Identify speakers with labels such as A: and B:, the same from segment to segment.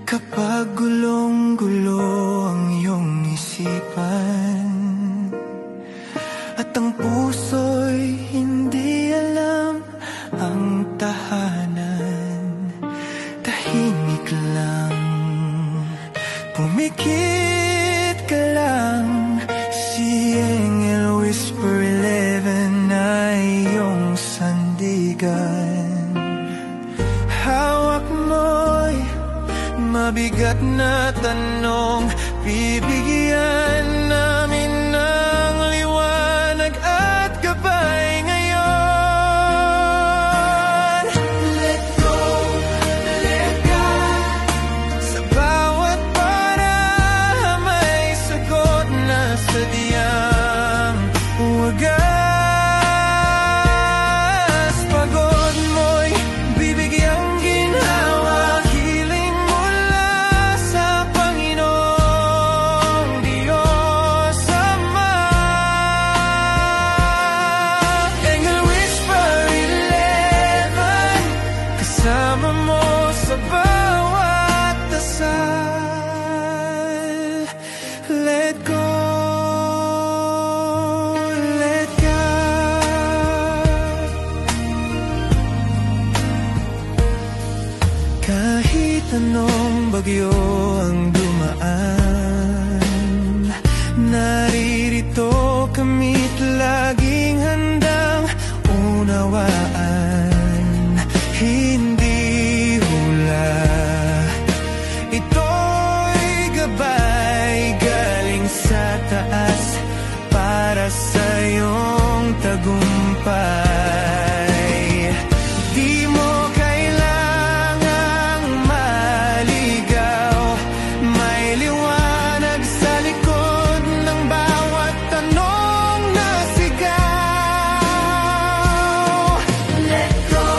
A: Kapag gulong-gulo ang iyong isipan at ang puso'y hindi alam ang tahanan, tahimik lang, pumikit ka lang. Si Engel Whisper 11 ay iyong sandigan. Hawak mo'y mabigat na tanong, bibigyan namin ng liwanag at gabay ngayon. Let go, let God. Sa bawat may sagot na sadyang wagas. Pagod mo'y bibigyang ginhawa, healing mula sa Panginoong Diyos Ama. Engel Whisper 11, kasama mo sa bawat dasal. Let go, let God. Kahit anong bagyo ang dumaan, naririto kami't laging handang unawaan. Hindi hula, ito'y gabay galing sa taas para sa iyong tagumpay. Di mo kailangang maligaw, may liwanag sa likod ng bawat tanong na sigaw. Let go,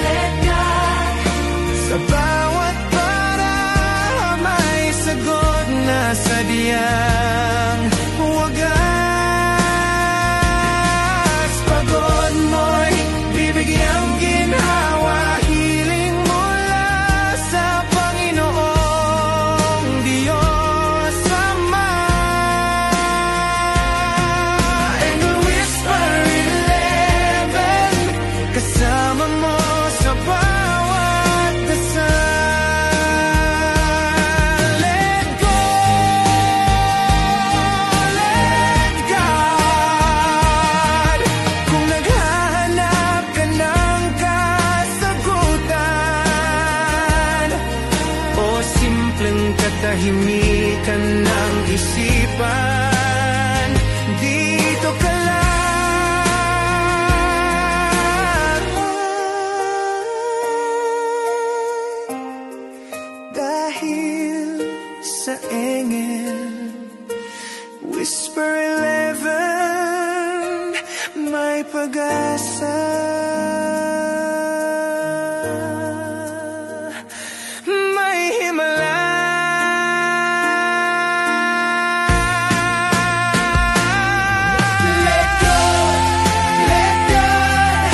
A: let God. Sa bawat may sagot na sadyang wagas. Pagod mo'y bibigyang ginhawa, healing mula sa Panginoong Diyos Ama. Engel Whisper 11, kasama mo sa bawat dasal. Let go, let God. Kung naghahanap ka ng kasagutan o simpleng katahimikan ng isipan, dito ka lang. Dahil sa Engel Whisper 11, may pag-asa, may himala. Let go, let God.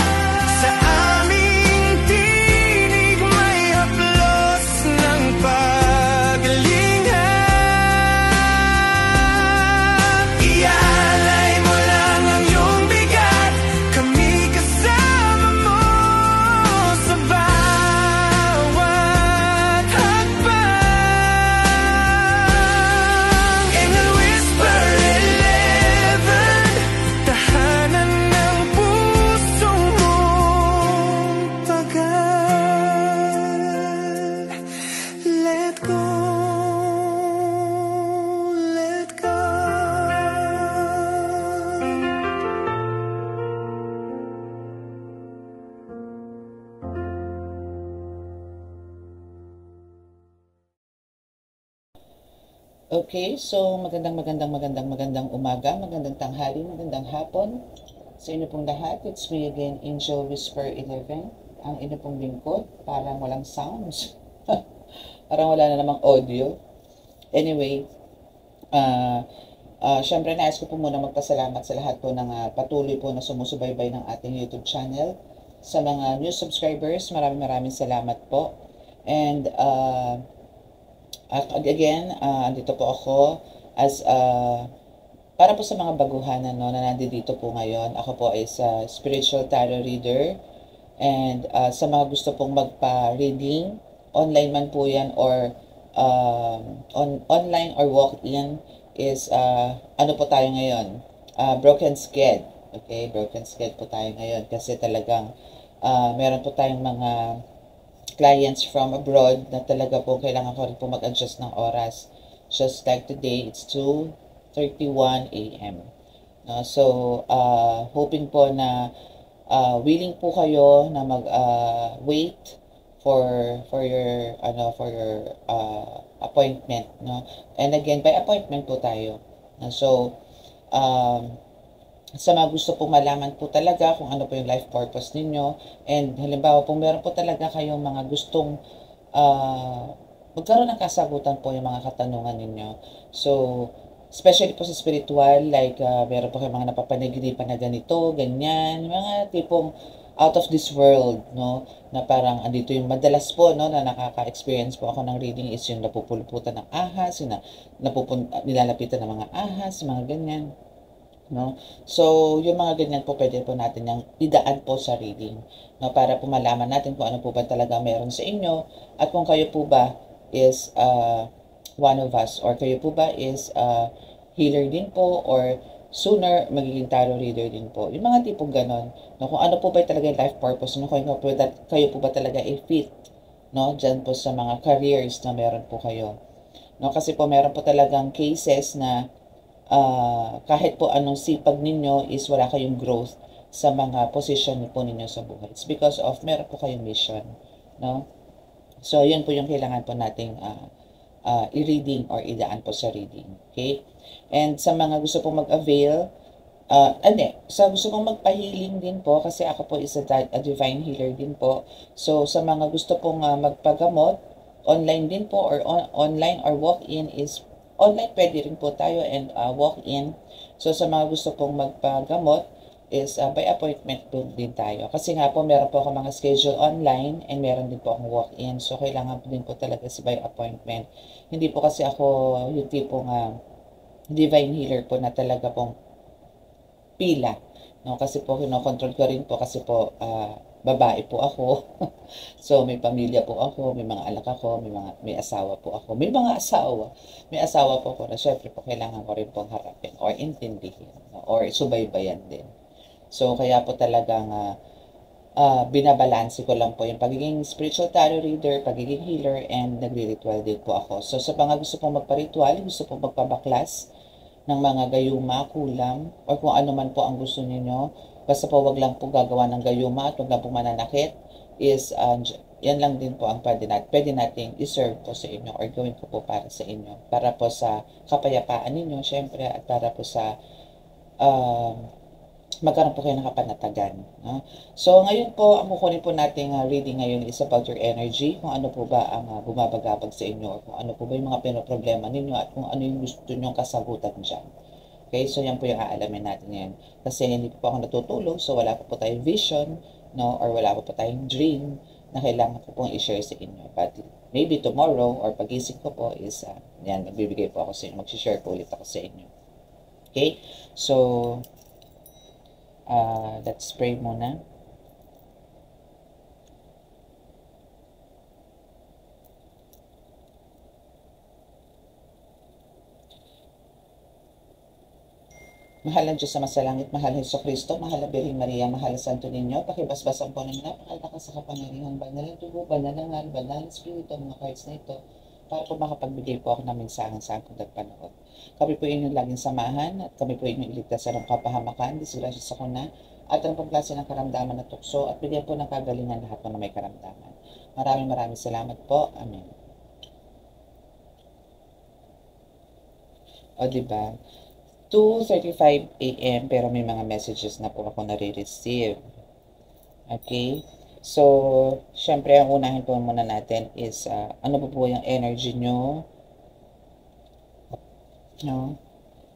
A: Sa aming tinig may haplos ng paglinghap. Ialay mo lang ang iyong bigat, kami kasama mo sa bawat hakbang. Engel Whisper 11, tahanan ng pusong mong tagal. Let go, let God.
B: Okay, so magandang umaga, magandang tanghali, magandang hapon sa inyo pong lahat. It's me again, Angel Whisper 11, ang inyo pong lingkod. Parang walang sounds. Parang wala na namang audio. Anyway, syempre nais ko po muna magpasalamat sa lahat po ng patuloy po na sumusubaybay ng ating YouTube channel. Sa mga new subscribers, maraming salamat po. And Again, andito po ako as para po sa mga baguhan no, na nandito po ngayon. Ako po ay spiritual tarot reader. And sa mga gusto pong magpa-reading, online man po yan or online or walk-in is ano po tayo ngayon? Broken sked. Okay, broken sked po tayo ngayon kasi talagang meron po tayong mga clients from abroad na talaga po kailangan ko rin po mag-adjust ng oras. Just like today, it's 2:31 a.m. So, hoping po na willing po kayo na mag wait for your appointment, no? And again, by appointment po tayo. So, um, sa mga gusto pong malaman po talaga kung ano po yung life purpose ninyo, and halimbawa po meron po talaga kayong mga gustong magkaroon ng kasagutan po yung mga katanungan ninyo. So, especially po sa spiritual, like meron po kayong mga napapanaginipan na ganito, ganyan, mga tipong out of this world, no? Na parang andito yung madalas po, no, na nakaka-experience po ako ng reading is yung napupuluputan ng ahas, yung nilalapitan ng mga ahas, mga ganyan. No? So, yung mga ganyan po, pwede po natin yung idaan po sa reading. No? Para po malaman natin kung ano po ba talaga meron sa inyo at kung kayo po ba is one of us or kayo po ba is healer din po or sooner magiging tarot reader din po. Yung mga tipong ganon. No? Kung ano po ba talaga yung life purpose, no? Kayo po ba talaga i-fit, no? Diyan po sa mga careers na meron po kayo. No? Kasi po meron po talagang cases na kahit po anong sipag ninyo is wala kayong growth sa mga position po ninyo sa buhay. It's because of meron po kayong mission, no? So, yun po yung kailangan po nating i-reading or idaan po sa reading. Okay? And sa mga gusto pong mag-avail, sa gusto pong magpa-healing din po, kasi ako po is a divine healer din po. So, sa mga gusto pong magpagamot, online din po or online or walk-in is online pwede rin po tayo and walk-in. So, sa mga gusto pong magpagamot is by appointment po din tayo. Kasi nga po, meron po ako mga schedule online and meron din po akong walk-in. So, kailangan po din po talaga si by appointment. Hindi po kasi ako yung tipong divine healer po na talaga pong pila. No? Kasi po, kinokontrol ko rin po kasi po babae po ako. So, may pamilya po ako, may mga anak ako, may asawa po ako. May asawa po ako na syempre po kailangan ko rin pong harapin or intindihin, no? Or subaybayan din. So, kaya po talagang binabalanse ko lang po yung pagiging spiritual tarot reader, pagiging healer, and nagre-ritual din po ako. So, sa mga gusto pong magpa-ritual, gusto pong magpabaklas ng mga gayuma, kulam, or kung ano man po ang gusto niyo. Basta po wag lang po gagawa ng gayuma at wag lang po mananakit is yan lang din po ang pwede nating i-serve po sa inyo or gawin ko po para sa inyo. Para po sa kapayapaan ninyo, syempre, at para po sa magkaroon po kayo ng kapanatagan. No? So, ngayon po, ang kukunin po nating reading ngayon is about your energy, kung ano po ba ang bumabagabag sa inyo, or kung ano po ba yung mga pinoproblema ninyo, at kung ano yung gusto nyong kasagutan dyan. Okay, so yan po yung aalamin natin ngayon. Kasi hindi po ako natutulog, so wala po tayong vision, no, or wala po tayong dream na kailangan ko pong i-share sa inyo. But maybe tomorrow, or pagising ko po is, yan, magbibigay po ako sa inyo, mag-share po ulit ako sa inyo. Okay, so, let's pray muna. Mahal na Diyos sa masalangit, mahal na Jesucristo, mahal na Birheng Maria, mahal na Santo Niño, pakibasbasan po ng napakalakas sa kapangyarihan, banal na dugo, banal na ngal, banal na spirito, mga cards na ito, para po makapagbigay po ako ng mensahe sa aking nagpanood. Kami po inyong laging samahan, at kami po inyong iligtas sa kapahamakan, disgrasya sa kuna, at ang pagklase ng karamdaman na tukso, at bigyan po ng kagalingan lahat po na may karamdaman. Maraming salamat po. Amen. O, diba? 2:35 a.m. pero may mga messages na po ako nare-receive. Okay? So, syempre, ang unahin po muna natin is, ano po yung energy nyo? No?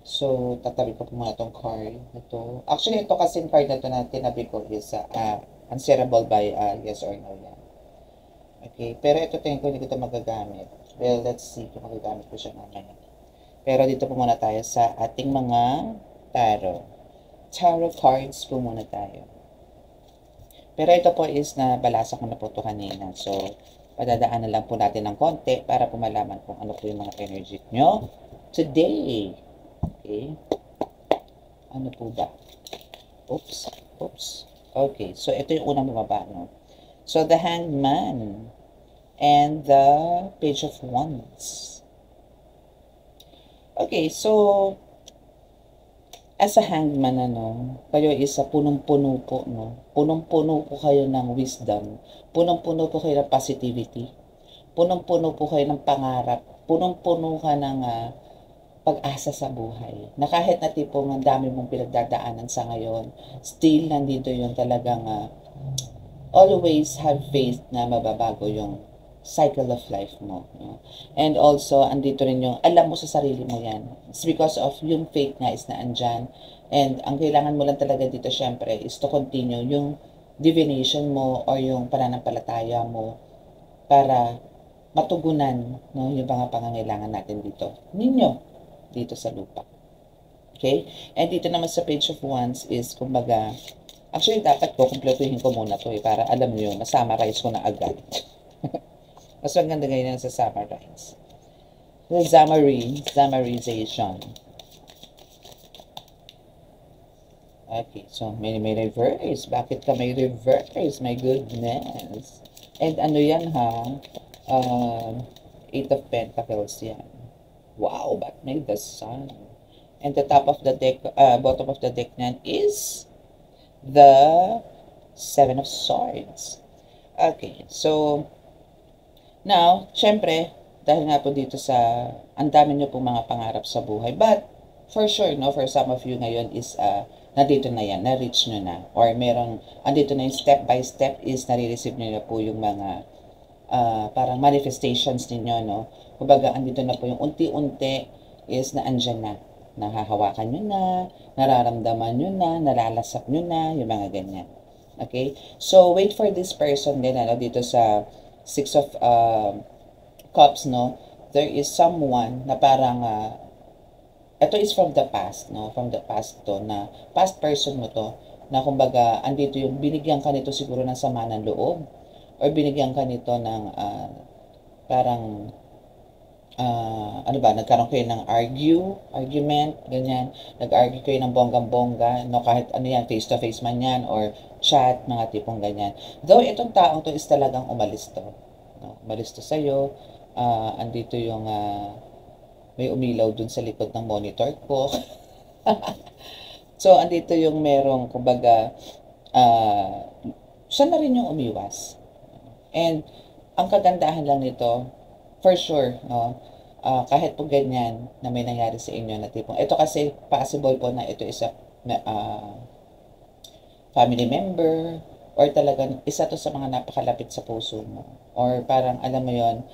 B: So, tatabi ko po muna itong card na to. Actually, ito kasi card na to na tinabi ko is answerable by yes or no yan. Okay? Pero ito tingin ko hindi ko ito magagamit. Well, let's see kung magagamit ko siya mamaya. Pero dito po muna tayo sa ating mga tarot. Tarot cards po muna tayo. Pero ito po is nabalasa ko na po ito kanina. So, padadaanan lang po natin ng konti para po malaman kung ano po yung mga energy nyo today. Okay. Ano po ba? Oops. Oops. Okay. So, ito yung unang bumaba, no? So, the Hangman and the Page of Wands. Okay. So, as a hangman, kayo isa punong-puno po, no? Punong-puno po kayo ng wisdom. Punong-puno po kayo ng positivity. Punong-puno po kayo ng pangarap. Punong-puno ka ng pag-asa sa buhay. Na kahit na tipong ang dami mong pinagdadaanan sa ngayon, still nandito yung talagang always have faith na mababago yung cycle of life mo. No? And also, andito rin yung, alam mo sa sarili mo yan. It's because of yung faith nga is na andyan. And ang kailangan mo lang talaga dito, syempre, is to continue yung divination mo or yung pananampalataya mo para matugunan, no, yung mga pangangailangan natin dito. Dito sa lupa. Okay? And dito naman sa Page of Wands is, kumbaga, actually, dapat ko, kumpletuhin ko muna to para alam nyo, masumarize ko na agad. Mas maganda ganyan sa summarize. The summarization. Okay, so may reverse. Bakit ka may reverse? My goodness. And ano yan ha? Eight of Pentacles yan. Wow, but may the Sun. And the top of the deck, bottom of the deck nan is the Seven of Swords. Okay, so now, syempre, dahil nga po dito sa, ang dami nyo pong mga pangarap sa buhay. But, for sure, no, for some of you ngayon is, nandito na yan, na-reach nyo na. Or merong, andito na yung step by step is, nare-receive nyo na po yung mga, parang manifestations ninyo, no. Kumbaga, andito na po yung unti-unti is na andyan na. Nahahawakan nyo na, nararamdaman nyo na, nalalasap nyo na, yung mga ganyan. Okay? So, wait for this person din, dito sa Six of Cups, no? There is someone na parang, ito is from the past, no? From the past to, na past person mo to, na kumbaga, andito yung binigyan ka nito siguro ng sama ng loob, or binigyan ka nito ng, parang, ano ba, nagkaroon kayo ng argument, ganyan, nag-argue kayo ng bonggang-bongga, no? Kahit ano yan, face-to-face man yan, or chat, mga tipong ganyan. Though, itong taong to is talagang umalis to. No? Umalis to sa'yo. Andito yung, may umilaw dun sa likod ng monitor ko. So, andito yung merong, kumbaga, siya na rin yung umiwas. And, ang kagandahan lang nito, for sure, no, kahit po ganyan na may nangyari sa inyo na tipong, ito kasi possible po na ito isa, family member, or talagang isa to sa mga napakalapit sa puso mo. Or parang, alam mo yon,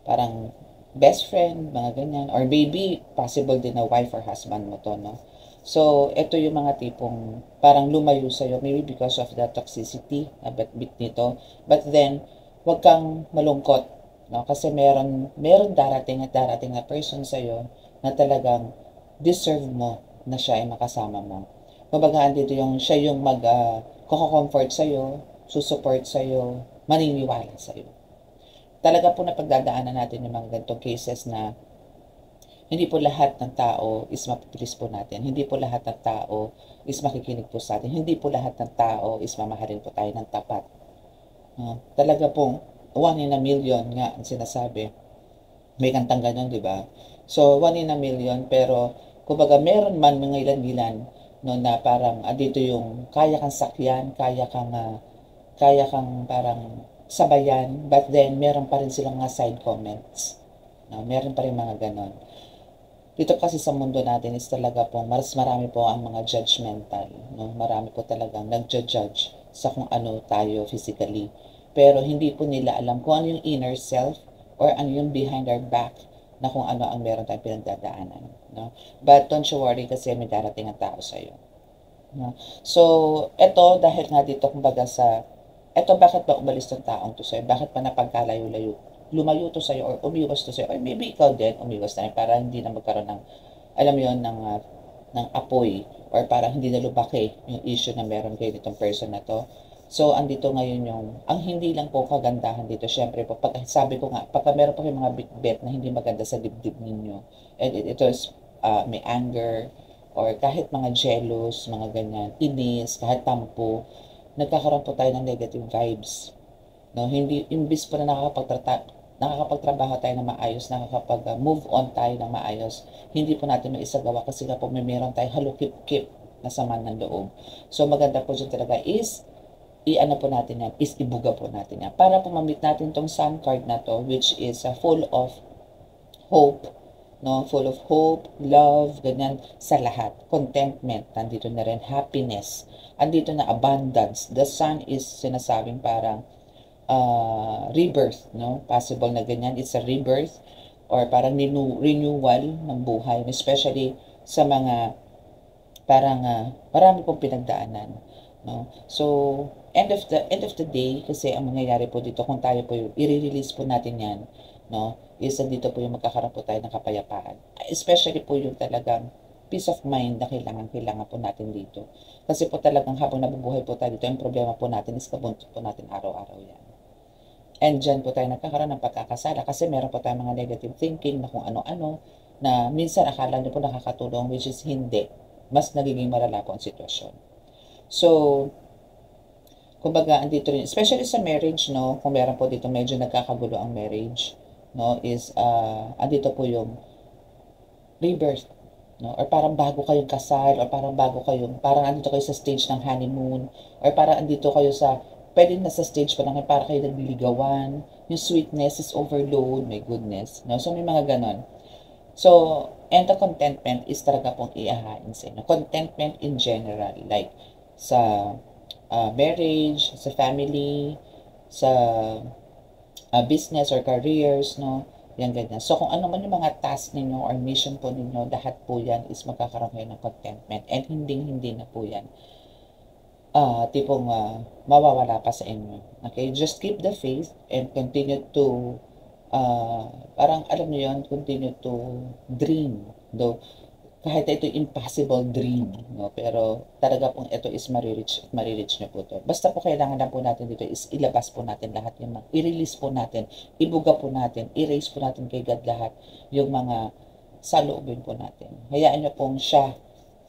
B: parang best friend, mga ganyan. Or maybe, possible din na wife or husband mo to, no? So, ito yung mga tipong parang lumayo sa'yo, maybe because of the toxicity na bit nito. But then, huwag kang malungkot, no? Kasi meron darating na person sa'yo na talagang deserve mo na siya ay makasama mo. Kumbaga, dito yung siya yung comfort sa'yo, susupport sa'yo, maniniwala sa'yo. Talaga po na pagdadaanan natin yung mga ganitong cases na hindi po lahat ng tao is mapipilis po natin. Hindi po lahat ng tao is makikinig po sa atin. Hindi po lahat ng tao is mamahalin po tayo ng tapat. Talaga pong 1 in a million nga ang sinasabi. May kantang ganun, di ba? So, 1 in a million, pero kumbaga meron man mga ilan-ilan, no, na parang dito yung kaya kang sakyan, kaya kang parang sabayan, but then meron pa rin silang mga side comments. No, meron pa rin mga ganon. Dito kasi sa mundo natin is talaga po, mas marami po ang mga judgmental. No? Marami po talagang nagja-judge sa kung ano tayo physically. Pero hindi po nila alam kung ano yung inner self or ano yung behind our back na kung ano ang meron tayong pinagdadaanan. No? But don't you worry kasi may darating ang tao sa'yo. No? So, eto dahil nga dito kumbaga sa, eto bakit ba umalis ng taong to sa'yo? Bakit pa napagkalayo-layo lumayo to sa'yo or umiwas to sa'yo, or maybe ikaw din umiwas na rin para hindi na magkaroon ng, alam mo yun, ng apoy, or para hindi na lumaki yung issue na meron kayo nitong person na to. So, andito ngayon ang hindi lang po kagandahan dito, syempre po, pag sabi ko nga, pagka meron po kayong mga bitbit na hindi maganda sa dibdib ninyo, and ito is, may anger, or kahit mga jealous, mga ganyan, inis, kahit tampo, nagkakaroon po tayo ng negative vibes. No, hindi, imbis po na nakakapagtrabaho tayo na maayos, nakakapag-move on tayo na maayos, hindi po natin maisagawa kasi nga po meron tayo halukip-kip na sama ng loob. So, maganda po dyan talaga is, i-ano po natin yan, is ibuga po natin yan. Para po mamit natin tong sun card na to, which is full of hope, no? Full of hope, love, ganyan, sa lahat. Contentment, nandito na rin, happiness, andito na abundance. The sun is sinasabing parang rebirth, no? Possible na ganyan, it's a rebirth, or parang renewal ng buhay, especially sa mga parang marami pong pinagdaanan, no? So, end of the day, kasi ang mangyayari po dito, kung tayo po i-release po natin yan, no, is dito po yung magkakaroon po tayo ng kapayapaan. Especially po yung talagang peace of mind na kailangan po natin dito. Kasi po talagang habang nabubuhay po tayo dito, yung problema po natin is kabuntot po natin araw-araw yan. And dyan po tayo nagkakaroon ng pagkakasala kasi meron po tayong mga negative thinking na kung ano-ano na minsan akala nyo po nakakatulong, which is hindi. Mas nagiging malala po ang sitwasyon. So, kumbaga, andito rin, especially sa marriage, no, kung meron po dito medyo nagkakagulo ang marriage, no, is, andito po yung rebirth, no, or parang bago kayong kasal, or parang andito kayo sa stage ng honeymoon, or parang andito kayo sa, pwede na sa stage pa lang, para kayo nagliligawan, yung sweetness is overload, my goodness, no, so may mga ganon. So, and the contentment is talaga pong iahain sa inyo. Contentment in general, like, sa marriage, sa family, sa business or careers, no? Yan, ganyan. So, kung ano man yung mga task ninyo or mission po ninyo, lahat po yan is magkakaroon kayo ng contentment. And hindi na po yan tipong mawawala pa sa inyo. Okay? Just keep the faith and continue to parang alam niyo yun, continue to dream. Though, kahit ito impossible dream, no? Pero talaga pong ito is marireach nyo po to. Basta po kailangan lang po natin dito is ilabas po natin lahat yung mga, i-release po natin, ibuga po natin, erase po natin kay God lahat yung mga saloobin po natin. Hayaan nyo pong siya,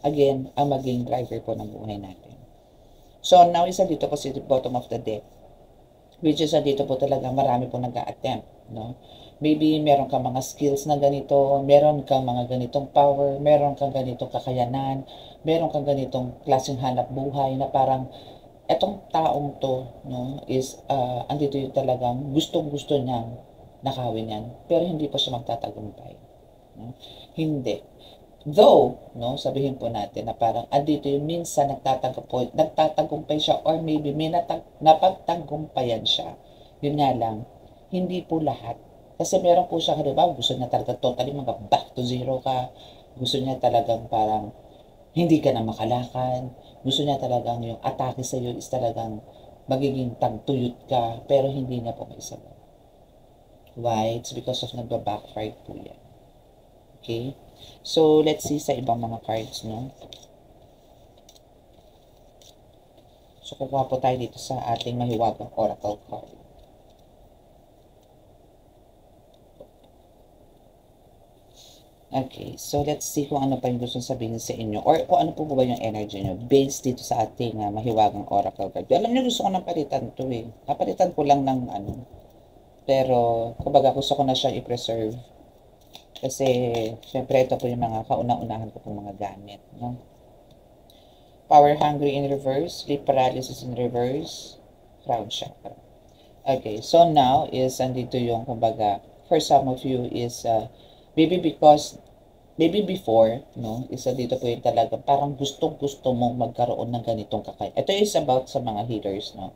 B: again, ang maging driver po ng buhay natin. So, now isa dito po si the bottom of the deck, which is dito po talaga marami po nag-a-attempt, no? Maybe meron kang mga skills na ganito, meron kang mga ganitong power, meron kang ganitong kakayanan, meron kang ganitong klaseng hanap buhay na parang etong taong to, no, is andito yung talagang gustong-gusto niyang nakawin yan, pero hindi pa siya magtatagumpay, no? Hindi. Though, no, sabihin po natin na parang andito yung minsan nagtatagumpay siya, or maybe may napagtagumpayan siya. Yun nga lang, hindi po lahat. Kasi meron po siya, diba, gusto niya talaga totally mga back to zero ka. Gusto niya talagang parang hindi ka na makalakad. Gusto niya talagang yung atake sa iyo is talagang magiging tagtuyot ka, pero hindi niya po maisagawa. Why? It's because of nagba-backfire po yan. Okay? So, let's see sa ibang mga cards, no? So, kukuha po tayo dito sa ating mahiwagang oracle card. Okay, so let's see kung ano pa yung gusto sabihin sa inyo, or kung ano po ba yung energy nyo based dito sa ating mahiwagang oracle card. Alam nyo, gusto ko nang palitan to eh. Napalitan ko lang ng ano, pero kumbaga gusto ko na siya i-preserve. Kasi, syempre, ito po yung mga kauna-unahan ko pong mga gamit, no? Power hungry in reverse, sleep paralysis in reverse, crown chakra. Okay, so now is, andito yung, kumbaga, for some of you is, maybe before, no, isa dito po yung talaga, parang gustong-gusto mong magkaroon ng ganitong kakayahan. Ito is about sa mga healers, no,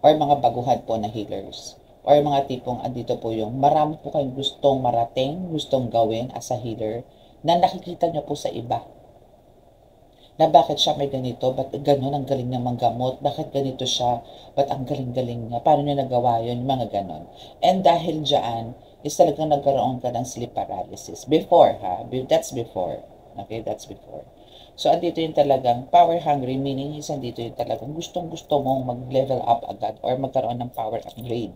B: or mga baguhan po na healers. Or mga tipong andito po yung marami po kayong gustong marating, gustong gawin as a healer na nakikita nyo po sa iba. na bakit siya may ganito, ba't gano'n ang galing niya manggamot, bakit ganito siya, ba't ang galing-galing niya, paano niya nagawa yun, yung mga gano'n. And dahil dyan, is talagang nagkaroon ka ng sleep paralysis. Before, ha? That's before. Okay, that's before. So, andito yung talagang power hungry, meaning is andito yung talagang gustong-gusto mong mag-level up agad or magkaroon ng power upgrade.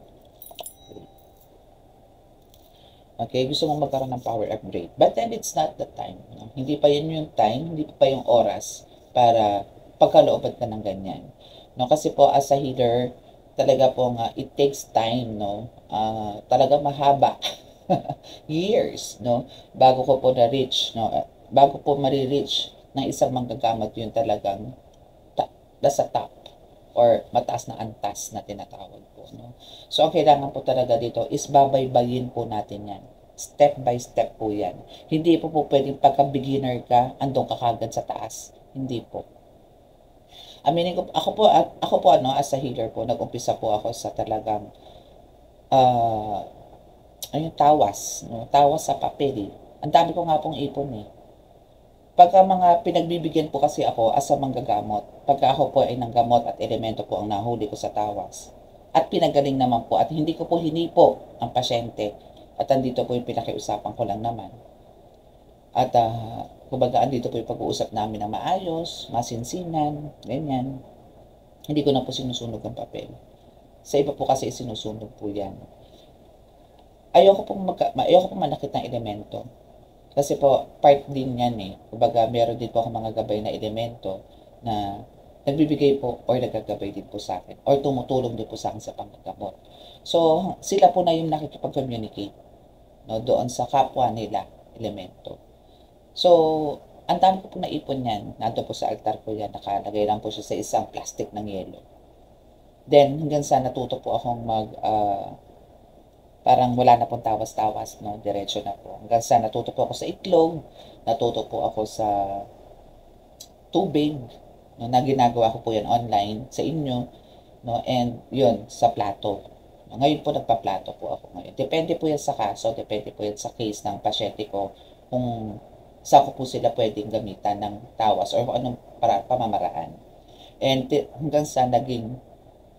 B: Okay, gusto mong magkaroon ng power upgrade. But then it's not the time. No? Hindi pa yun yung time, hindi pa yung oras para pagkalooban ka ng ganyan. No? Kasi po as a healer, talaga po nga, it takes time, no? Talaga mahaba. Years, no? Bago ko po na-reach, no? Bago po marireach ng isang manggagamot yun talagang nasa top or mataas na antas na tinatawag po. No? So, ang kailangan po talaga dito is babaybayin po natin yan. Step by step po yan. Hindi po pwedeng pagka-beginner ka, andong ka kagad sa taas. Hindi po. Aminin ko, ako po as a healer po, nag-umpisa po ako sa talagang, tawas. No? Tawas sa papel. Ang dami ko nga pong ipon eh. Pagka mga pinagbibigyan po kasi ako as a manggagamot, pagka ako po ay nanggamot at elemento po ang nahuli ko sa tawas, at pinagaling naman po at hindi ko po hinipo ang pasyente, at andito po yung pinakiusapan ko lang naman. At kumbaga andito po yung pag-uusap namin na maayos, masinsinan, ganyan. Hindi ko na po sinusunog ang papel. Sa iba po kasi sinusunog po yan. Ayoko pong manakit ng elemento. Kasi po, part din yan eh. Kumbaga, meron din po ako mga gabay na elemento na nagbibigay po or nagagabay din po sa akin or tumutulong din po sa akin sa panggagamot. So, sila po na yung nakikipag-communicate, no, doon sa kapwa nila elemento. So, ang dami ko po naipon yan. Nandun po sa altar ko yan. Nakalagay lang po siya sa isang plastic ng yelo. Then, hanggang sa natuto po akong parang wala na pong tawas-tawas, no? Diretso na po. Hanggang sa natuto po ako sa itlog, natuto po ako sa tubig, no? Na ginagawa ko po yan online sa inyo, no? And yun, sa plato. No? Ngayon po nagpa-plato po ako ngayon. Depende po yan sa kaso, depende po yan sa case ng pasyente ko kung saan ko po sila pwedeng gamitan ng tawas or kung anong pamamaraan. And hanggang sa naging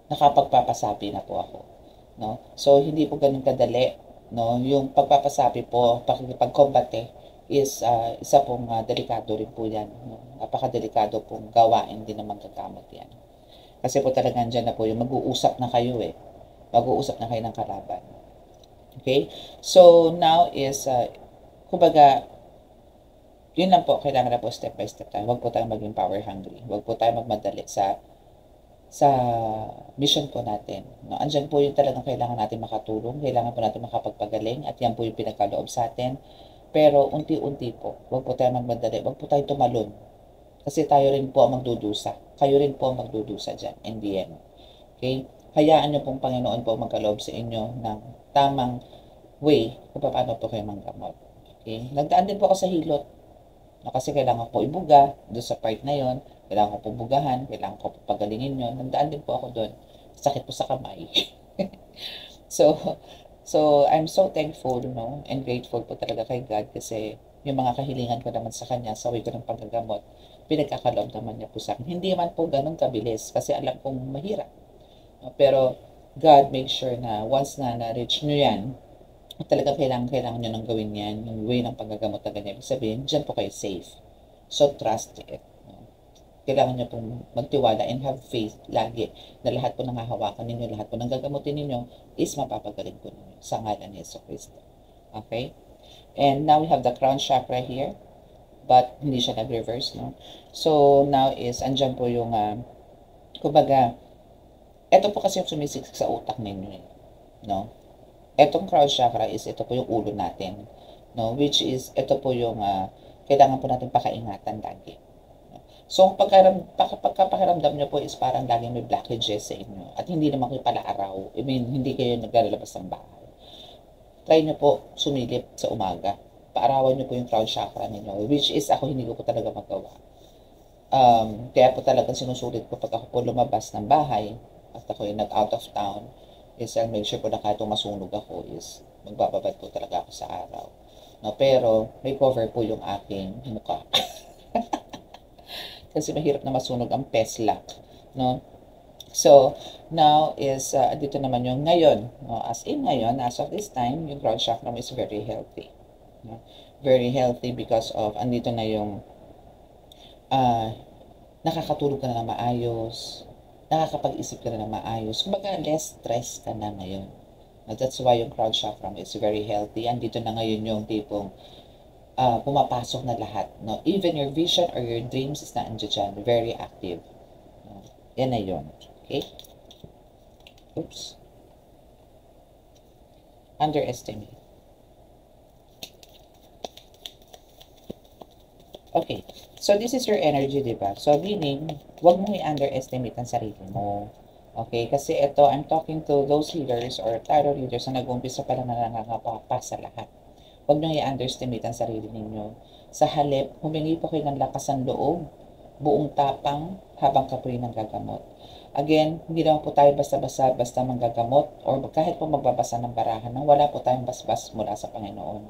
B: nakapagpapasabi na po ako. No? So, hindi po ganun kadali. No? Yung pagpapasabi po, pagkombate is isa pong delikado rin po yan. No? Napakadelikado pong gawain din ng manggagamot yan. Kasi po talagang dyan na po yung mag-uusap na kayo eh. Mag-uusap na kayo ng kalaban. Okay? So, now is, kumbaga, yun lang po, kailangan na po step by step tayo. Huwag po tayong maging power hungry. Huwag po tayong magmadali sa mission po natin. No? Andyan po yung talagang kailangan natin makatulong, kailangan po natin makapagpagaling, at yan po yung pinagkaloob sa atin. Pero unti-unti po, huwag po tayo magmadali, huwag po tayo tumalon. Kasi tayo rin po ang magdudusa. Kayo rin po ang magdudusa dyan, in the end. Okay? Hayaan nyo pong Panginoon po magkaloob sa inyo ng tamang way kung paano po kayo manggamot. Okay? Nagdaan din po ako sa hilot. No, kasi kailangan po ibuga doon sa part na yon, kailangan ko po bugahan, kailangan ko po pagalingin yon. Nandaan din po ako doon. Sakit po sa kamay. so, I'm so thankful, no, and grateful po talaga kay God kasi yung mga kahilingan ko naman sa Kanya, sa way ko ng paggagamot, pinagkakaloob naman niya po sa akin. Hindi man po ganun kabilis kasi alam kong mahirap. No, pero God makes sure na once na na-reach nyo yan, at talaga kailangan nyo nang gawin yan, yung way ng paggagamot na ganyan. Ibig sabihin, dyan po kayo safe. So, trust it. No? Kailangan nyo pong magtiwala and have faith lagi na lahat po ng hahawakan ninyo, lahat po ng gagamutin ninyo is mapapagaling po ninyo sa ngalan ni Yesu Cristo. Okay? And now we have the crown chakra here, but hindi siya nag-reverse, no? So, now is, andyan po yung, kumbaga, eto po kasi yung sumisik sa utak ninyo, no? Etong crown chakra is ito po yung ulo natin, no, which is ito po yung kailangan po natin pakaingatan lagi. No? So pagkapakiramdam nyo po is parang laging may blockages sa inyo at hindi naman kayo pala araw. I mean, hindi kayo naglalabas ng bahay. Try nyo po sumilip sa umaga. Paarawan nyo po yung crown chakra ninyo, which is ako hindi ko po talaga magawa. Kaya po talagang sinusulit ko pag ako po lumabas ng bahay at ako yung nag-out of town, is I'll make sure po na kahit masunog ako is magbababad po talaga ako sa araw. No, pero may cover po yung aking mukha. Kasi mahirap na masunog ang peslak, no? So, now is, dito naman yung ngayon. No? As in ngayon, as of this time, yung crown chakra mo is very healthy. No? Very healthy because of, andito na yung, nakakatulog ka na ng maayos, nakakapag-isip ka na ng maayos. Kumbaga, less stress ka na ngayon. No? That's why yung crown chakra mo is very healthy. Andito na ngayon yung tipong, pumapasok na lahat. No? Even your vision or your dreams is na andyan dyan. Very active. No? Yan na yun. Okay? Oops. Underestimate. Okay. So, this is your energy, di ba? So, meaning, huwag mong i-underestimate ang sarili mo. Okay? Kasi ito, I'm talking to those healers or tarot readers na nag-umpisa pa lang na nakakapapa sa lahat. Huwag nyo i-underestimate ang sarili ninyo. Sa halip, humingi po kayo ng lakas ng loob, buong tapang, habang kapoy ng gagamot. Again, hindi naman po tayo basta-basta manggagamot or kahit po magbabasa ng barahan nang wala po tayong basbas mula sa Panginoon.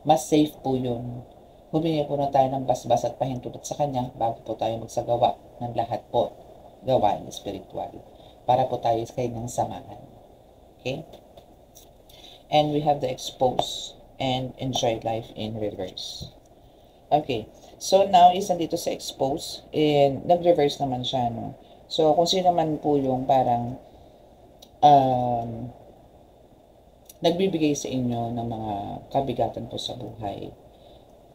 B: Mas safe po yun. Humingi po na tayo ng basbas at pahintulot sa Kanya bago po tayo magsagawa ng lahat po gawain spiritual. Para po tayo sa Kanyang samahan. Okay? And we have the expose and enjoy life in reverse. Okay. So, now is nandito sa expose and nag-reverse naman siya, no? So, kung sino man po yung parang nagbibigay sa inyo ng mga kabigatan po sa buhay.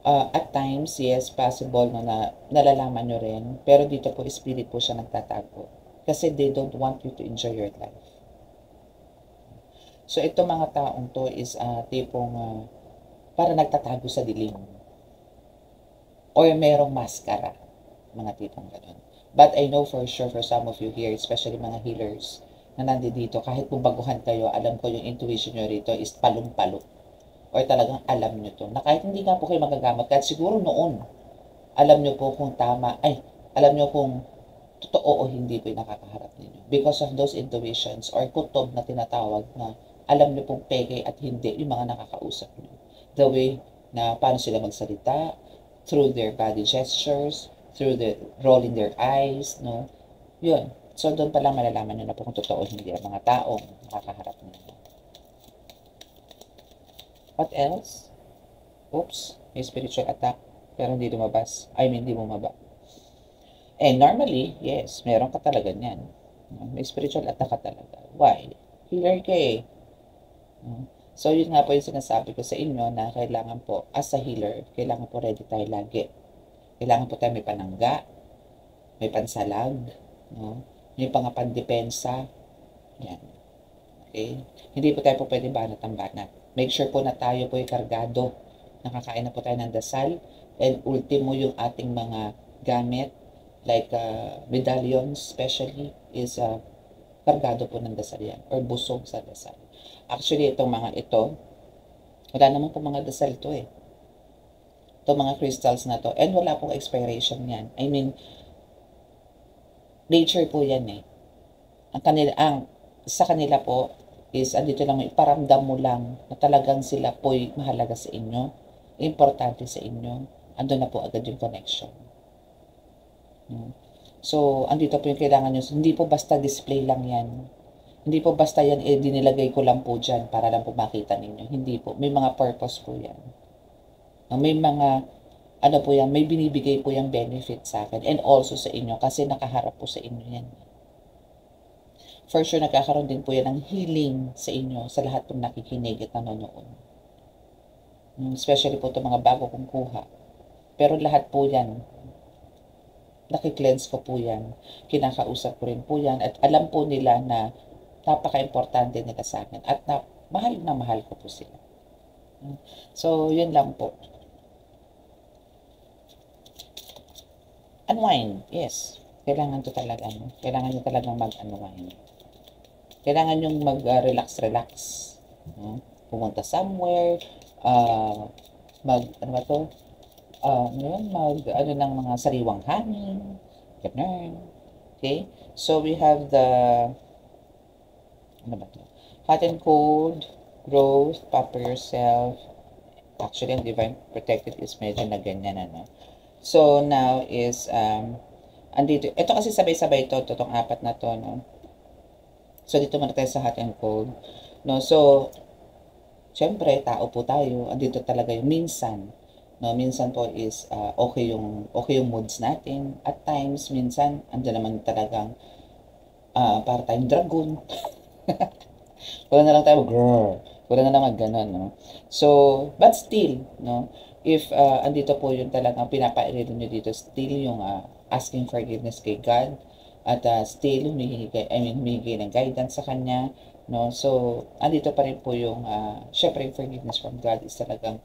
B: At times, yes, possible na nalalaman nyo rin. Pero dito po, spirit po siya nagtatago. Kasi they don't want you to enjoy your life. So, ito mga taong to is tipong para nagtatago sa dilim. Or merong maskara. Mga tipong ganun. But I know for sure for some of you here, especially mga healers na nandito, kahit baguhan kayo, alam ko yung intuition nyo rito is palong-palo. Or talagang alam nyo to. Na kahit hindi nga po kayo magagamot, kahit siguro noon, alam nyo po kung tama, alam nyo kung totoo o hindi po yung nakakaharap ninyo. Because of those intuitions or kutob na tinatawag na alam nyo pong peke at hindi yung mga nakakausap nyo. The way na paano sila magsalita, through their body gestures, through the rolling their eyes, no? Yun. So, doon pa lang malalaman nyo na po kung totoo hindi ang mga taong nakakaharap ninyo. What else? Oops. May spiritual attack. Pero hindi lumabas. Hindi bumaba. And normally, yes, meron ka talaga niyan. May spiritual attack ka talaga. Why? Healer ka eh. So, yun nga po yung sinasabi ko sa inyo na kailangan po, as a healer, kailangan po ready tayo lagi. Kailangan po tayo may panangga, may pansalag, no? May pangapandepensa. Yan. Okay? Hindi po tayo po pwede banat ang banat. Make sure po na tayo po ay kargado. Nakakain na po tayo ng dasal. And ultimo yung ating mga gamit, like medallions especially, is kargado po ng dasal yan. Or busog sa dasal. Actually, itong mga ito, wala naman po mga dasal ito eh. Itong mga crystals na to. And wala pong expiration yan. Nature po yan eh. Sa kanila po is, andito lang, iparamdam mo lang na talagang sila po'y mahalaga sa inyo, importante sa inyo, ando na po agad yung connection. So, andito po yung kailangan nyo. Hindi po basta display lang yan. Hindi po basta yan, dinilagay ko lang po dyan para lang po makita ninyo. Hindi po. May mga purpose po yan. May mga, po yan, may binibigay po yung benefit sa akin and also sa inyo kasi nakaharap po sa inyo yan. For sure, nagkakaroon din po yan ng healing sa inyo, sa lahat ng nakikinig at nanonood. Especially po itong mga bago kong kuha. Pero lahat po yan, nakikleanse ko po yan, kinakausap ko rin po yan, at alam po nila na napaka-importante nila sa akin at mahal na mahal ko po sila. So, yun lang po. Unwind, yes. Kailangan to talaga. Kailangan nyo talagang mag-unwind. Kailangan nyo mag-relax. Pumunta somewhere, ng mga sariwang hangin, ganun. Okay? So, we have the, hot and cold, growth, pamper yourself. Actually, ang divine protected is medyo na ganyan, So, now is, andito, ito kasi sabay-sabay to, itong apat na to, no? So, dito muna tayo sa hot and cold, no? So, syempre, tao po tayo, andito talaga yung minsan, no? Minsan po is okay yung moods natin. At times, minsan, andyan naman talagang para tayong dragon. Wala na lang tayo, grrr. Wala na naman ganun, no? So, but still, no? If andito po yung talagang pinapairili nyo dito, still yung asking forgiveness kay God, at still humihingi ng guidance sa Kanya, no? So, andito pa rin po yung, syempre yung forgiveness from God is talagang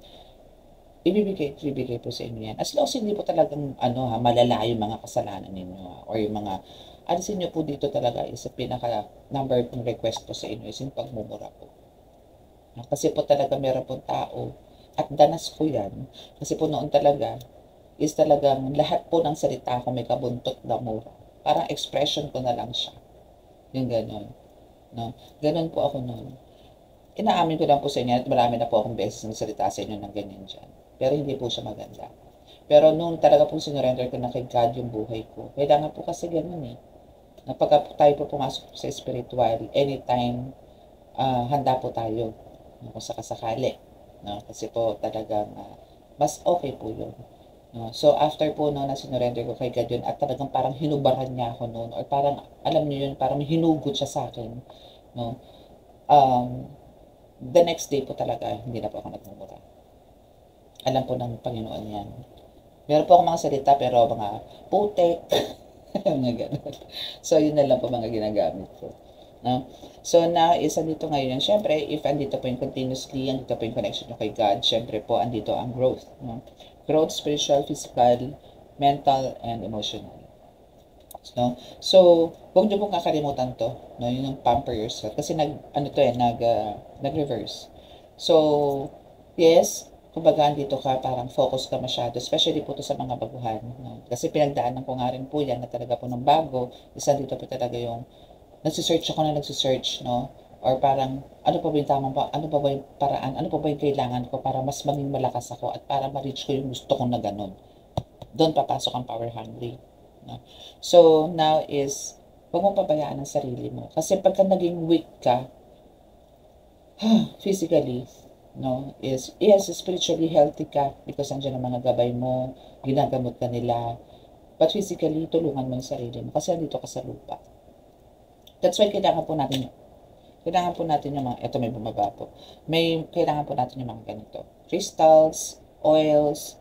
B: ibibigay po sa inyo yan. As long as hindi po talagang, malala yung mga kasalanan ninyo, or yung mga, alisin nyo po dito talaga is pinaka number pong request po sa inyo is yung pagmumura po. Kasi po talaga meron pong tao, at danas ko yan, kasi po noon talaga, is talagang lahat po ng salita ko may kabuntot na mura. Parang expression ko na lang siya. Yung gano'n. No? Gano'n po ako noon. Inaamin ko lang po sa inyo at marami na po akong beses nagsalita sa inyo ng ganyan dyan. Pero hindi po siya maganda. Pero nung talaga po sinurrender ko na kay God yung buhay ko, kailangan po kasi ganun eh. Na pagka tayo po pumasok sa spiritual, anytime, handa po tayo. Kung sakasakali. No? Kasi po talagang mas okay po yun. No? So after po no, na sinurrender ko kay God yun, at talagang parang hinubaran niya ako noon, or parang, alam niyo yun, parang hinugot siya sa akin. No? The next day po talaga, hindi na po ako nagmumura. Alam po ng Panginoon yan. Meron po akong mga salita, pero mga putek, mga ganun. So, yun na lang po mga ginagamit ko. No? So, now is andito ngayon. Siyempre, if andito po yung continuously, andito po yung connection nyo kay God, siyempre po, andito ang growth. No? Growth, spiritual, physical, mental, and emotional. No? So, huwag niyo pong kakalimutan to, no? Yung pamper yourself. Kasi nag-reverse. So, yes, kumbaga dito ka, parang focus ka masyado, especially po to sa mga baguhan. No? Kasi pinagdaanan ko nga rin po yan na talaga po ng bago, isa dito po talaga yung nagsisearch, no? Or parang, ano pa ba yung tamang pa, ano pa ba yung paraan, ano pa ba yung kailangan ko para mas maging malakas ako at para ma-reach ko yung gusto kong na ganun. Doon papasok ang power hungry. No? So, now is, huwag mong pabayaan ang sarili mo. Kasi pagka naging weak ka, physically, no, is, yes, spiritually healthy ka because andyan ang mga gabay mo, ginagamot ka nila, but physically, tulungan mo yung sarili mo kasi andito ka sa lupa. That's why kailangan po natin yung mga, eto may bumaba po, kailangan po natin yung mga ganito, crystals, oils,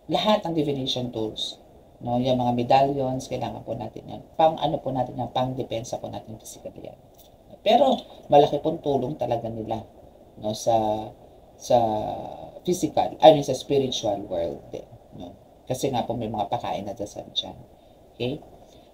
B: lahat ng divination tools, no, yung mga medallions, kailangan po natin yan, pang depensa po natin physically yan. Pero malaki pong tulong talaga nila, no, sa physical, sa spiritual world din, no. Kasi nga po may mga pakain na dasal dyan. Okay?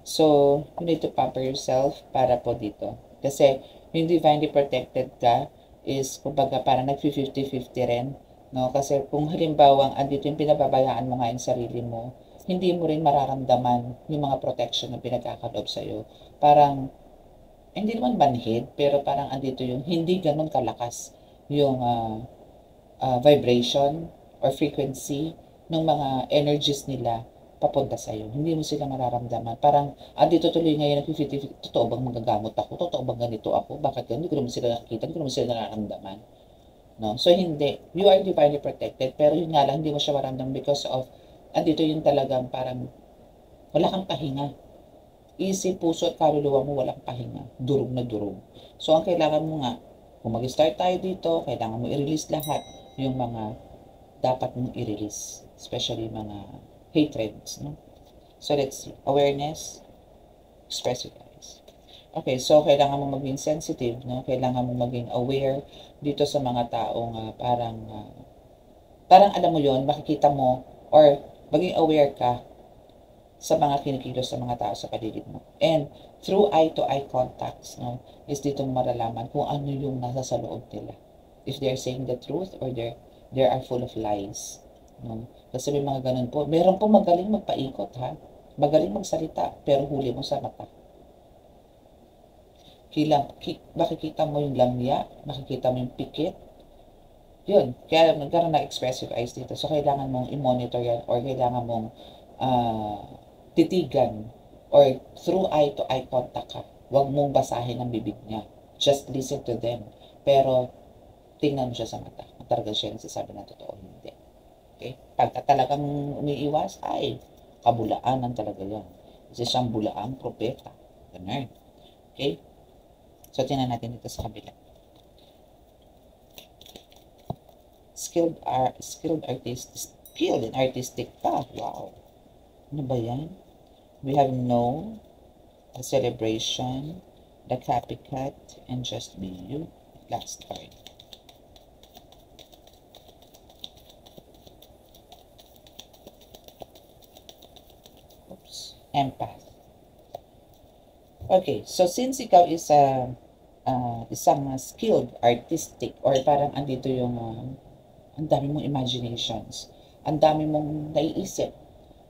B: So, you need to pamper yourself para po dito. Kasi yung divinely protected ka is kumbaga parang nag-50-50 rin, no? Kasi kung halimbawa andito yung pinababayaan mo nga yung sarili mo, hindi mo rin mararamdaman yung mga protection na pinagkakaloob sa'yo. Parang hindi naman manhid, pero parang andito yung hindi ganun kalakas yung vibration or frequency ng mga energies nila papunta sa'yo. Hindi mo sila mararamdaman. Parang, andito tuloy ngayon, totoo bang magagamot ako? Totoo bang ganito ako? Bakit ganun? Hindi ko naman sila nakikita, hindi ko naman sila nararamdaman. No? So, hindi. You are divinely protected, pero yun nga lang, hindi mo siya maramdaman because of, andito yung talagang parang, wala kang pahinga. Isip, puso at kaluluwa mo walang pahinga. Durog na durog. So, ang kailangan mo nga, kung mag-start tayo dito, kailangan mo i-release lahat yung mga dapat mong i-release. Especially mga hatreds. No? So, let's see. Awareness, express it, guys. Okay, so kailangan mo maging sensitive. No? Kailangan mo maging aware dito sa mga taong parang alam mo yon, makikita mo, or maging aware ka sa mga kinikilos sa mga tao sa paligid mo. And through eye-to-eye contacts, no, is dito mo malalaman kung ano yung nasa sa loob nila. If they're saying the truth or they are full of lies. No? Kasi may mga ganun po. Meron po magaling magpaikot, ha? Magaling magsalita, pero huli mo sa mata. Makikita mo yung lamya, makikita mo yung pikit. Yun. Kaya nagkaroon na expressive eyes dito. So, kailangan mong i-monitor yan or kailangan mong titigan or through eye-to-eye contact ka. Huwag mong basahin ang bibig niya. Just listen to them. Pero, tingnan mo siya sa mata. Kung talaga siya nagsasabi ng totoo, hindi. Okay? Pagka talagang umiiwas, ay, kabulaanan talaga yan. Kasi siyang bulaang propeta. Ganun. Okay? So, tingnan natin dito sa kabila. Skilled and artistic pa. Wow. Ano ba yan? We have no, a celebration, the copycat, and just be you. Last card. Oops. Empath. Okay, so since ikaw is isang skilled, artistic, or parang andito yung ang dami mong imaginations, ang dami mong naiisip,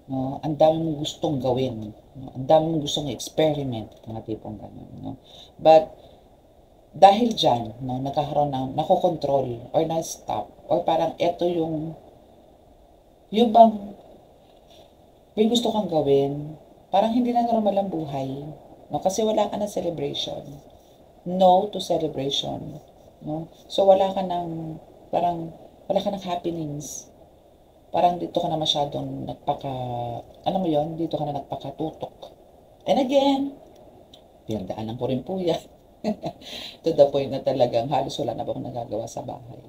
B: no? Ang dami mong gustong gawin, no? Ang dami mong gustong experiment, mga tipong ganun, no? But dahil dyan, no, nagkakaroon ng nakokontrol or na-stop or parang eto yung bang may gusto kang gawin, parang hindi na normal ang buhay, no? Kasi wala ka na celebration. No to celebration, no? So wala ka ng parang wala ka ng happenings. Parang dito ka na masyadong ano mo yon, dito ka na nagpakatutok. And again, pinagdaanan ko rin po yan. To the point na talagang halos wala na ba akong nagagawa sa bahay.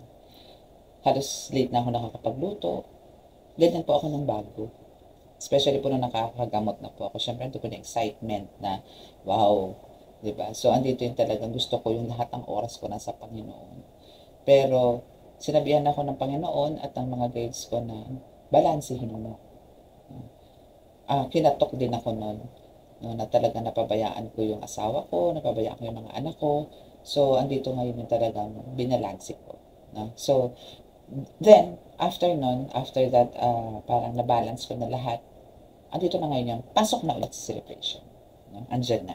B: Halos late na ako nakakapagluto. Ganyan po ako ng bago. Especially po nung nakakagamot na po ako. Siyempre, ito po na excitement na, wow, diba? So, andito yung talagang gusto ko yung lahat ng oras ko nasa Panginoon. Pero, sinabihan ako ng Panginoon at ng mga guides ko na balansehin mo. Kinatok din ako nun, no, na talagang napabayaan ko yung asawa ko, napabayaan ko yung mga anak ko. So, andito ngayon yung talagang binalanse ko. No? So, then, after that, parang nabalance ko na lahat, andito na ngayon yung pasok na ulit sa celebration. No? Andyan na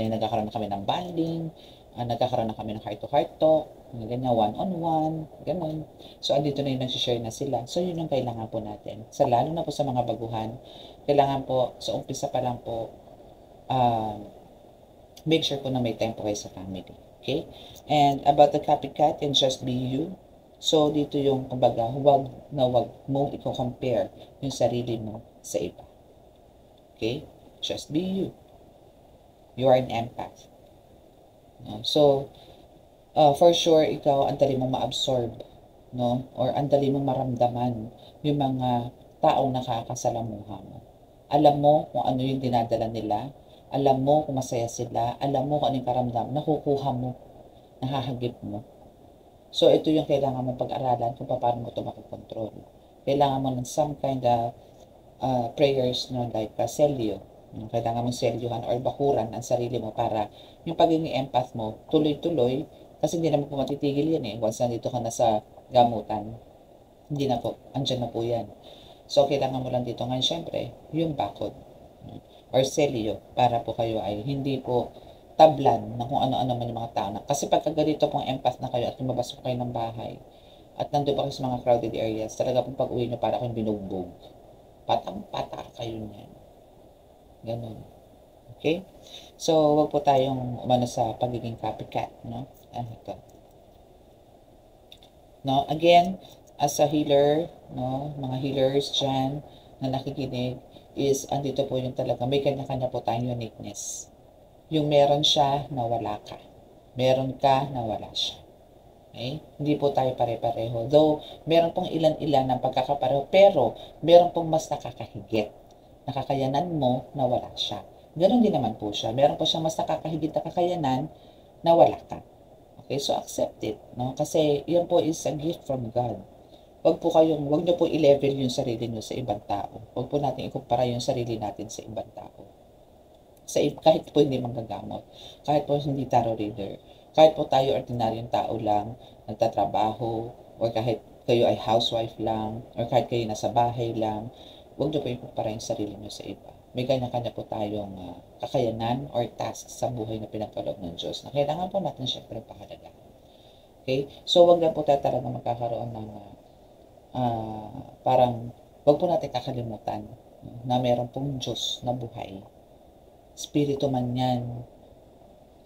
B: yung nagkakaroon na kami ng bonding, nagkakaroon na kami ng heart-to-heart talk, ganyan, one-on-one, ganun. So, andito na yung nagsishare na sila. So, yun yung kailangan po natin. Lalo na po sa mga baguhan, kailangan po, sa umpisa pa lang po, make sure po na may time po kayo sa family. Okay? And about the copycat and just be you, so, dito yung, kumbaga, huwag mong i-compare yung sarili mo sa iba. Okay? Just be you. You are an empath. No? So, for sure, ikaw, ang dali mong ma-absorb, no? Or ang dali mong maramdaman yung mga taong nakakasalamuha mo. Alam mo kung ano yung dinadala nila, alam mo kung masaya sila, alam mo kung ano yung karamdam, nakukuha mo, nahahagip mo. So, ito yung kailangan mong pag-aralan kung paano mo ito makukontrol. Kailangan mo ng some kind of prayers, no, like selyo. Kailangan mong selyuhan or bakuran ang sarili mo para yung pagiging empath mo tuloy-tuloy, kasi hindi naman po matitigil yan eh. Once nandito ka na sa gamutan, hindi na po, andyan na po yan. So, kailangan mo lang dito ngayon, syempre, yung bakod or selyo para po kayo ay hindi po tablan na kung ano-ano man yung mga tao. Kasi pagka ganito pong empath na kayo at lumabas po kayo ng bahay at nandun pa kayo sa mga crowded areas, talaga pong pag-uwi nyo para kayong binugbog. Patang-pata kayo niyan. Ganon. Okay? So, wag po tayong umano sa pagiging copycat, no? Ito. No? Again, as a healer, no? Mga healers dyan na nakikinig is, andito po yung talaga, may kanya-kanya po tayong uniqueness. Yung meron siya na wala ka. Meron ka na wala siya. Okay? Hindi po tayo pare-pareho. Though, meron pong ilan-ilan ng pagkakapareho, pero meron pong mas nakakahigit. Nakakayanan mo na wala siya. Ganon din naman po siya. Meron po siyang mas nakakahigit na kakayanan na wala ka. Okay, so accept it. No? Kasi yun po is a gift from God. Wag niyo po i-level yung sarili niyo sa ibang tao. Wag po natin ikumpara yung sarili natin sa ibang tao. Kahit po hindi manggagamot, kahit po hindi tarot reader, kahit po tayo ordinaryong tao lang, nagtatrabaho, or kahit kayo ay housewife lang, or kahit kayo nasa bahay lang, huwag niyo po ikumpara yung sarili niyo sa iba. May kanya-kanya po tayong kakayanan or task sa buhay na pinagkaloob ng Diyos na kailangan po natin syempre pahalagahan. Okay? So, huwag lang po tayo talaga magkakaroon ng parang, huwag po natin kakalimutan na meron pong Diyos na buhay. Espiritu man yan,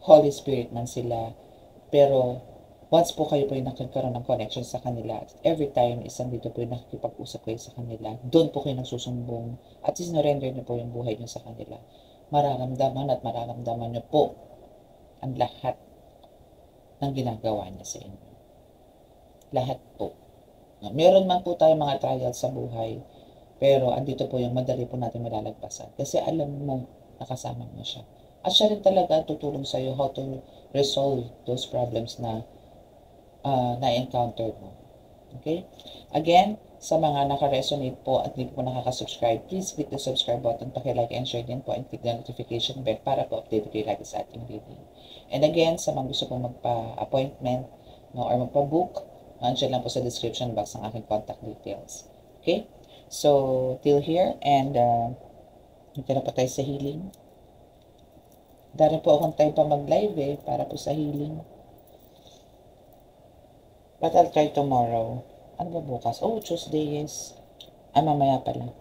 B: Holy Spirit man sila, pero once po kayo po yung nakagkaroon ng connection sa kanila, every time isang dito po yung nakikipag-usap kayo sa kanila, doon po kayo nagsusumbong at sinurrender niyo po yung buhay niyo sa kanila. Mararamdaman at mararamdaman niyo po ang lahat ng ginagawa niya sa inyo. Lahat po. Meron man po tayong mga trials sa buhay, pero andito po yung madali po natin malalagpasan. Kasi alam mo, nakasama mo siya. At siya rin talaga tutulong sa iyo how to resolve those problems na na-encounter mo. Okay? Again, sa mga naka-resonate po at hindi po nakaka-subscribe, please click the subscribe button, paki-like and share din po, and click the notification bell para po update kayo lagi sa ating video. And again, sa mga gusto pong magpa-appointment or magpa-book, nandiyan lang po sa description box ang aking contact details. Okay? So, till here, and dito na po tayo sa healing. Dari po akong time pa mag-live para po sa healing. But I'll try tomorrow. Ano ba bukas? Oh, Tuesday is... mamaya pala.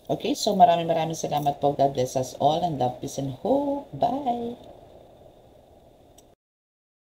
B: Okay, so maraming salamat po. God bless us all and love, peace, and hope. Bye!